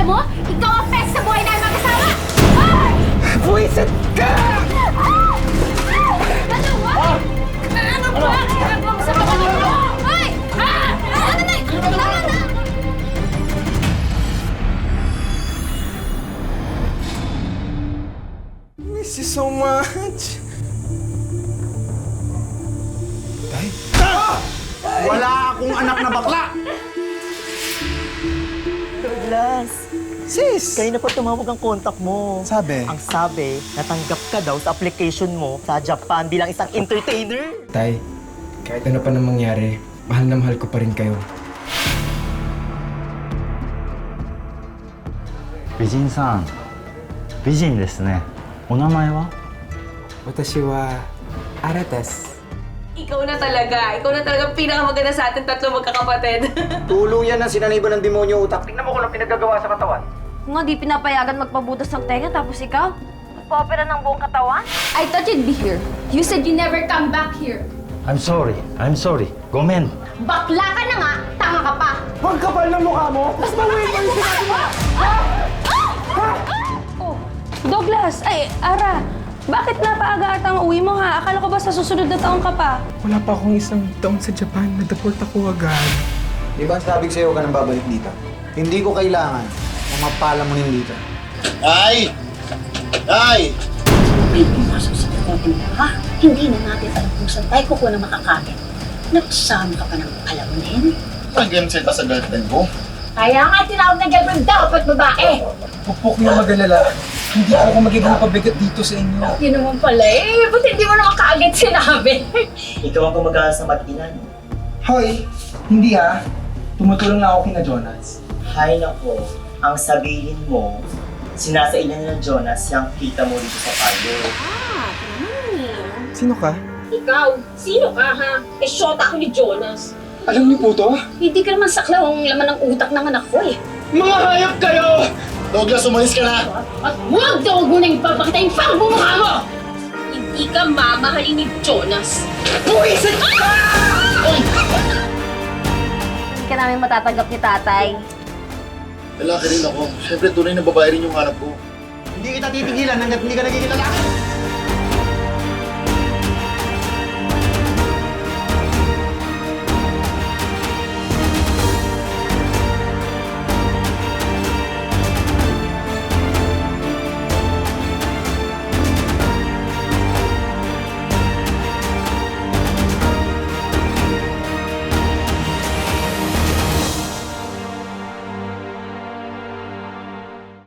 Alam mo, ikaw ang pest sa buhay namin mag-asawa! Ay! Buwisit ka! Ano ba? Ano ba? Ano ba? Sa pagkakas mo? Ay! Ano na? Tama na! Miss you so much. Tay? Wala akong anak na bakla! Douglas, Sis! kanina pa tumawag ang contact mo. Sabi? Ang sabi, natanggap ka daw sa application mo sa Japan bilang isang entertainer. Tay, kahit ano pa nang mangyari, mahal na mahal ko pa rin kayo. 美人さん、美人ですね。お名前は？ Watashi wa Aratas. Ikaw na talaga pinakamaganda sa ating tatlo magkakapatid. Tulong yan ang sinaniban ng demonyo utak. Tingnan mo kung anong pinagagawa sa katawan. Kung nga di pinapayagan magpabutas ng tenga tapos ikaw, magpa-opera ng buong katawan? I thought you'd be here. You said you never come back here. I'm sorry. I'm sorry. ごめん。 Bakla ka na nga, tanga ka pa. Huwag kapal ng mukha mo! Mas mawin mo yung sinabi mo! Oh, Douglas! Ay, Ara! Bakit napaaga ata ang uwi mo ha? Akala ko ba sa susunod na taon ka pa? Wala pa akong isang taon sa Japan. Na-deport ako agad. Di ba sabi ko sa'yo ka nang babalik dito? Hindi ko kailangan na mapala mo rin dito. Ay! Ay! May pumasok sa kukunin mo, ha? Hindi na natin alam kung saan tayo kukuha ng makakain. Nagsama ka pa ng alamunin. Nag-MCL ka sa girlfriend mo? Kaya nga tinawag na girlfriend dapat babae. Pupok na mag-alala. Hindi ako magiging pabigat dito sa inyo. Yun naman pala eh. Ba't hindi mo naman kaagad sinabi? Ikaw ang gumagana sa mag-inan. Hoy! Hindi ha. Tumutulong na ako kina Jonas. Hay nako, ang sabihin mo, sinasailan ng Jonas yung kita mo dito sa payo. Sino ka? Ikaw, sino ka ha? Eh, shota ako ni Jonas. Alam niyo po to? Hindi ka naman saklaw ang laman ng utak ng anak ko eh. Mga hayop kayo! Douglas, umalis ka na! At huwag daw mo nang ipapakita yung pangbumukha mo! Hindi ka mamahalin ni Jonas. Buwisit ka! Hindi ka namin matatanggap ni tatay. Lalaki rin ako. Siyempre, tunay na babae rin yung hanap ko. Hindi kita titigilan hanggat hindi ka nagiging lalaki!